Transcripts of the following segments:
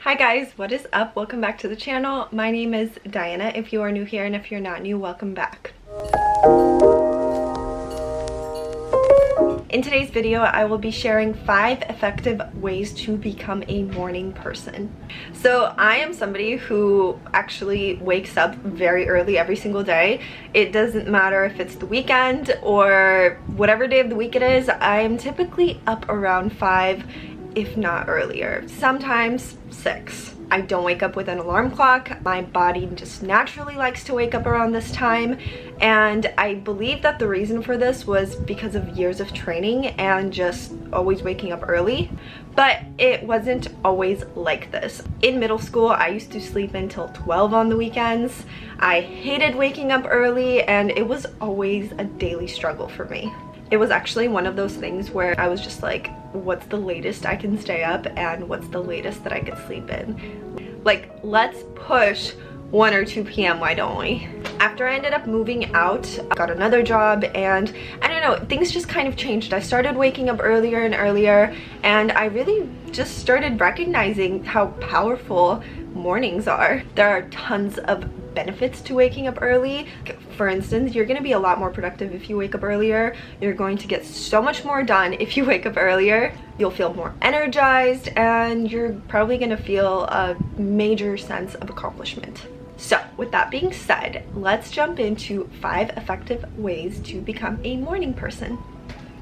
Hi guys, what is up? Welcome back to the channel. My name is Diana if you are new here, and if you're not new, welcome back. In today's video, I will be sharing 5 effective ways to become a morning person. So I am somebody who actually wakes up very early every single day. It doesn't matter if it's the weekend or whatever day of the week it is. I am typically up around 5, if not earlier, sometimes 6. I don't wake up with an alarm clock. My body just naturally likes to wake up around this time, and I believe that the reason for this was because of years of training and just always waking up early. But it wasn't always like this. In middle school, I used to sleep until 12 on the weekends. I hated waking up early, and it was always a daily struggle for me. It was actually one of those things where I was just like, what's the latest I can stay up and what's the latest that I could sleep in? Like, let's push 1 or 2 p.m. why don't we? After I ended up moving out, I got another job, and I don't know, things just kind of changed. I started waking up earlier and earlier, and I really just started recognizing how powerful mornings are. There are tons of benefits to waking up early. For instance, you're going to be a lot more productive if you wake up earlier. You're going to get so much more done if you wake up earlier. You'll feel more energized, and you're probably going to feel a major sense of accomplishment. So with that being said, let's jump into 5 effective ways to become a morning person.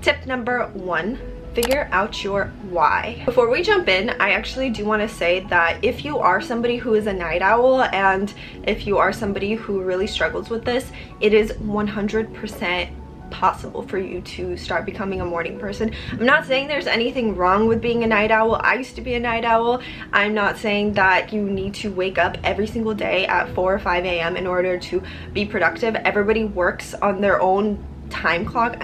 Tip number 1. Figure out your why. Before we jump in, I actually do want to say that if you are somebody who is a night owl, and if you are somebody who really struggles with this, it is 100% possible for you to start becoming a morning person. I'm not saying there's anything wrong with being a night owl. I used to be a night owl. I'm not saying that you need to wake up every single day at 4 or 5 a.m. in order to be productive. Everybody works on their own time clock.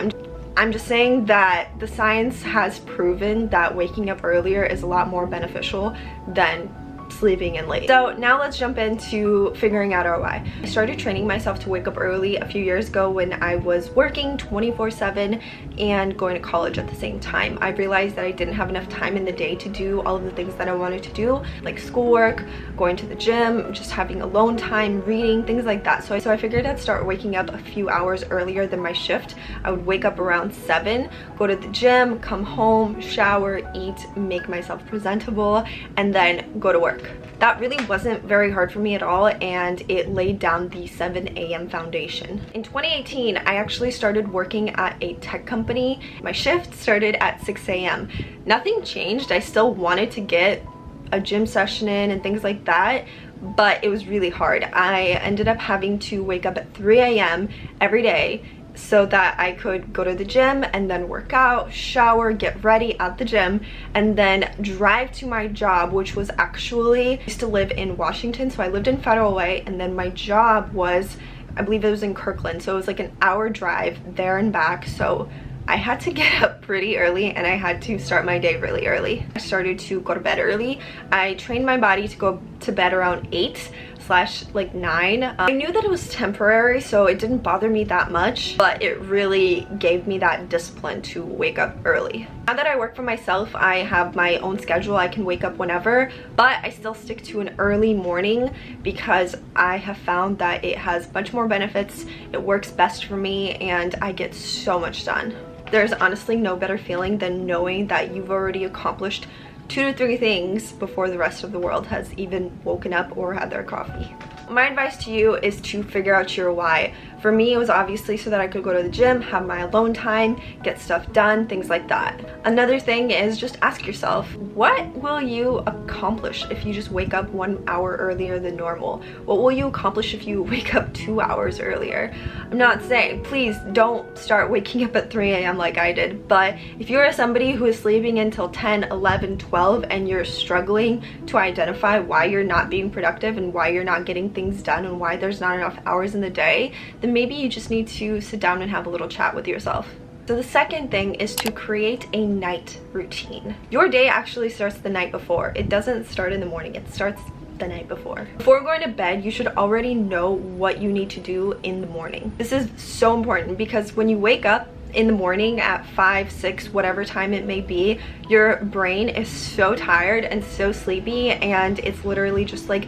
I'm just saying that the science has proven that waking up earlier is a lot more beneficial than sleeping in late. So now let's jump into figuring out our why. I started training myself to wake up early a few years ago when I was working 24/7 and going to college at the same time. I realized that I didn't have enough time in the day to do all of the things that I wanted to do, like schoolwork, going to the gym, just having alone time, reading, things like that. So I figured I'd start waking up a few hours earlier than my shift. I would wake up around 7, go to the gym, come home, shower, eat, make myself presentable, and then go to work. That really wasn't very hard for me at all, and it laid down the 7 a.m. foundation. In 2018, I actually started working at a tech company. My shift started at 6 a.m. Nothing changed. I still wanted to get a gym session in and things like that, but it was really hard. I ended up having to wake up at 3 a.m. every day so that I could go to the gym and then work out, shower, get ready at the gym, and then drive to my job, which was actually, I used to live in Washington, so I lived in Federal Way, and then my job was, I believe it was in Kirkland, so it was like an hour drive there and back. So I had to get up pretty early, and I had to start my day really early. I started to go to bed early. I trained my body to go to bed around 8/9. I knew that it was temporary, so it didn't bother me that much, but it really gave me that discipline to wake up early. Now that I work for myself, I have my own schedule. I can wake up whenever, but I still stick to an early morning because I have found that it has much more benefits. It works best for me, and I get so much done. There's honestly no better feeling than knowing that you've already accomplished 2 to 3 things before the rest of the world has even woken up or had their coffee. My advice to you is to figure out your why. For me, it was obviously so that I could go to the gym, have my alone time, get stuff done, things like that. Another thing is just ask yourself, what will you accomplish if you just wake up 1 hour earlier than normal? What will you accomplish if you wake up 2 hours earlier? I'm not saying, please don't start waking up at 3 a.m. like I did, but if you're somebody who is sleeping until 10, 11, 12, and you're struggling to identify why you're not being productive and why you're not getting things done and why there's not enough hours in the day, then maybe you just need to sit down and have a little chat with yourself. So the second thing is to create a night routine. Your day actually starts the night before. It doesn't start in the morning, it starts the night before. Before going to bed, you should already know what you need to do in the morning. This is so important because when you wake up in the morning at 5, 6, whatever time it may be, your brain is so tired and so sleepy, and it's literally just like,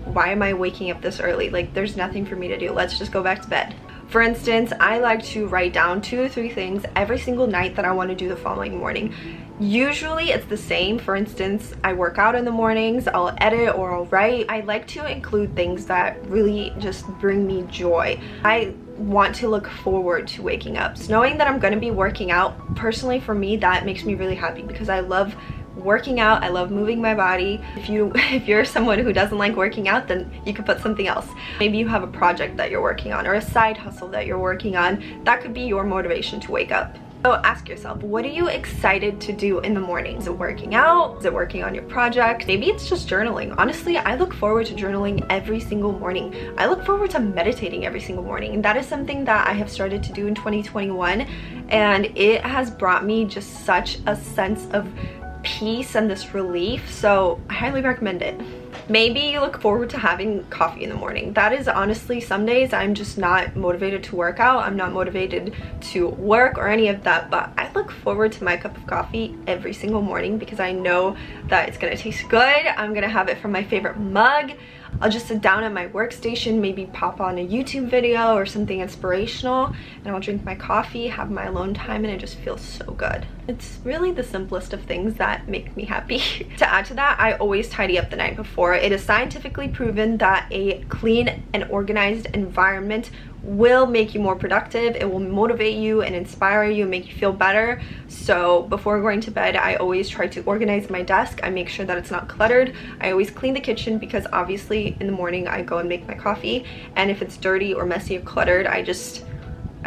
why am I waking up this early? Like, there's nothing for me to do. Let's just go back to bed. For instance, I like to write down 2 to 3 things every single night that I want to do the following morning. Usually it's the same. For instance, I work out in the mornings, I'll edit or I'll write. I like to include things that really just bring me joy. I want to look forward to waking up. So knowing that I'm going to be working out, personally for me, that makes me really happy because I love working out. I love moving my body. If you're someone who doesn't like working out, then you could put something else. Maybe you have a project that you're working on or a side hustle that you're working on. That could be your motivation to wake up. So ask yourself, what are you excited to do in the morning? Is it working out? Is it working on your project? Maybe it's just journaling. Honestly, I look forward to journaling every single morning. I look forward to meditating every single morning. And that is something that I have started to do in 2021. And it has brought me just such a sense of peace and this relief. So I highly recommend it. Maybe you look forward to having coffee in the morning. That is honestly, some days I'm just not motivated to work out. I'm not motivated to work or any of that, but I look forward to my cup of coffee every single morning because I know that it's gonna taste good. I'm gonna have it from my favorite mug. I'll just sit down at my workstation, maybe pop on a YouTube video or something inspirational, and I'll drink my coffee, have my alone time, and it just feels so good. It's really the simplest of things that make me happy. To add to that, I always tidy up the night before. It is scientifically proven that a clean and organized environment will make you more productive. It will motivate you and inspire you and make you feel better. So before going to bed, I always try to organize my desk. I make sure that it's not cluttered. I always clean the kitchen because obviously in the morning I go and make my coffee, and if it's dirty or messy or cluttered, I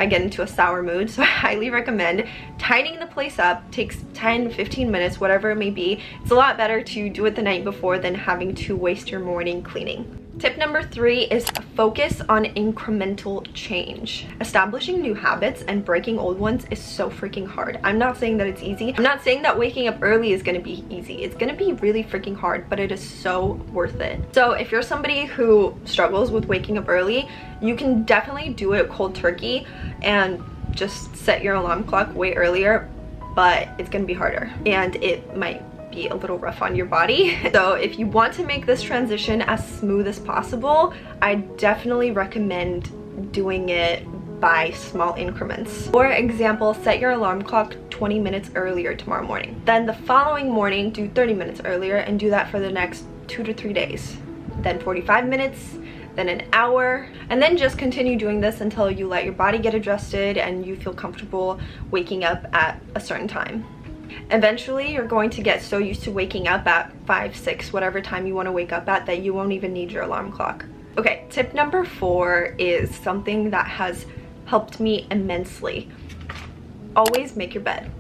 get into a sour mood. So I highly recommend tidying the place up. Takes 10-15 minutes, whatever it may be. It's a lot better to do it the night before than having to waste your morning cleaning. Tip number 3 is focus on incremental change. Establishing new habits and breaking old ones is so freaking hard. I'm not saying that it's easy. I'm not saying that waking up early is gonna be easy. It's gonna be really freaking hard, but it is so worth it. So if you're somebody who struggles with waking up early, you can definitely do it cold turkey and just set your alarm clock way earlier, but it's gonna be harder and it might be a little rough on your body. So if you want to make this transition as smooth as possible, I definitely recommend doing it by small increments. For example, set your alarm clock 20 minutes earlier tomorrow morning. Then the following morning, do 30 minutes earlier, and do that for the next 2 to 3 days. Then 45 minutes, then an hour, and then just continue doing this until you let your body get adjusted and you feel comfortable waking up at a certain time. Eventually, you're going to get so used to waking up at 5, 6, whatever time you want to wake up at, that you won't even need your alarm clock. Okay, tip number 4 is something that has helped me immensely. Always make your bed.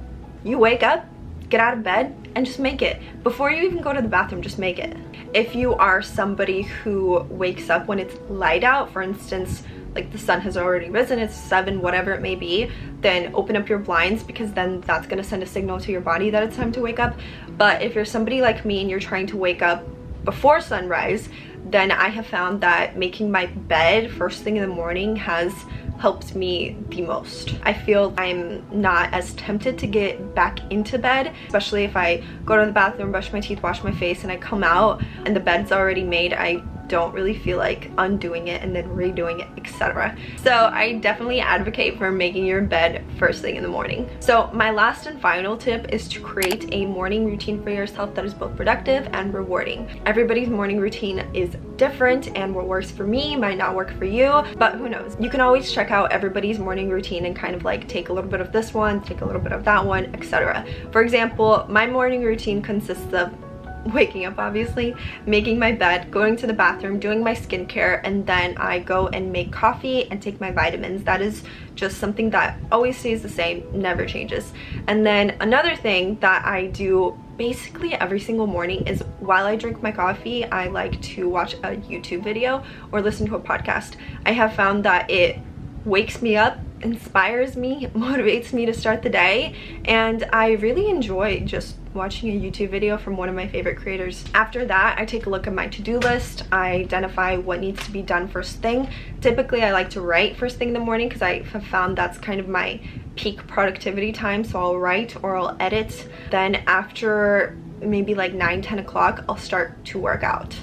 You wake up, get out of bed, and just make it. Before you even go to the bathroom, just make it. If you are somebody who wakes up when it's light out, for instance, like the sun has already risen, it's 7, whatever it may be, then open up your blinds, because then that's going to send a signal to your body that it's time to wake up. But if you're somebody like me and you're trying to wake up before sunrise, then I have found that making my bed first thing in the morning has helped me the most. I feel I'm not as tempted to get back into bed, especially if I go to the bathroom, brush my teeth, wash my face, and I come out and the bed's already made. I don't really feel like undoing it and then redoing it, etc. So I definitely advocate for making your bed first thing in the morning. So my last and final tip is to create a morning routine for yourself that is both productive and rewarding. Everybody's morning routine is different, and what works for me might not work for you, but who knows. You can always check out everybody's morning routine and kind of like take a little bit of this one, take a little bit of that one, etc. For example, my morning routine consists of waking up, obviously, making my bed, going to the bathroom, doing my skincare, and then I go and make coffee and take my vitamins. That is just something that always stays the same, never changes. And then another thing that I do basically every single morning is, while I drink my coffee, I like to watch a YouTube video or listen to a podcast. I have found that it wakes me up, inspires me, motivates me to start the day, and I really enjoy just watching a YouTube video from one of my favorite creators. After that, I take a look at my to-do list. I identify what needs to be done first thing. Typically, I like to write first thing in the morning because I have found that's kind of my peak productivity time. So I'll write or I'll edit. Then after maybe like 9-10 o'clock, I'll start to work out.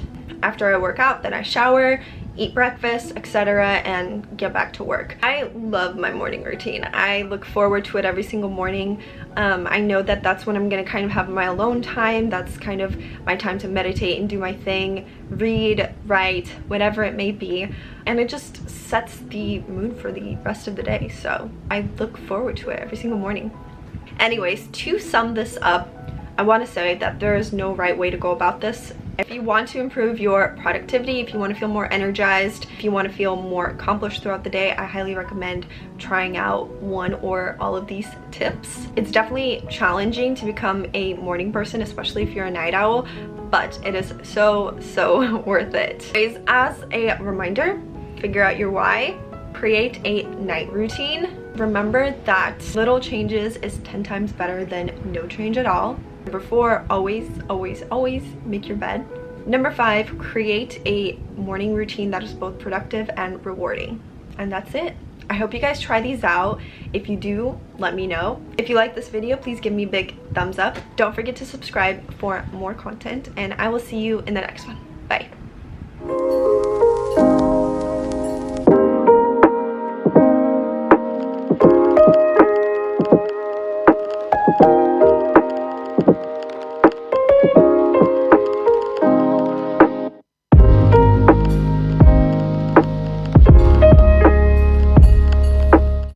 After I work out, then I shower, eat breakfast, etc., and get back to work. I love my morning routine. I look forward to it every single morning. I know that that's when I'm gonna kind of have my alone time. That's kind of my time to meditate and do my thing, read, write, whatever it may be. And it just sets the mood for the rest of the day. So I look forward to it every single morning. Anyways, to sum this up, I want to say that there is no right way to go about this. If you want to improve your productivity, if you want to feel more energized, if you want to feel more accomplished throughout the day, I highly recommend trying out one or all of these tips. It's definitely challenging to become a morning person, especially if you're a night owl, but it is so worth it. Anyways, as a reminder, figure out your why, create a night routine. Remember that little changes is 10 times better than no change at all. Number 4, always make your bed. Number 5, create a morning routine that is both productive and rewarding. And that's it. I hope you guys try these out. If you do, let me know. If you like this video, please give me a big thumbs up. Don't forget to subscribe for more content, and I will see you in the next one. Bye.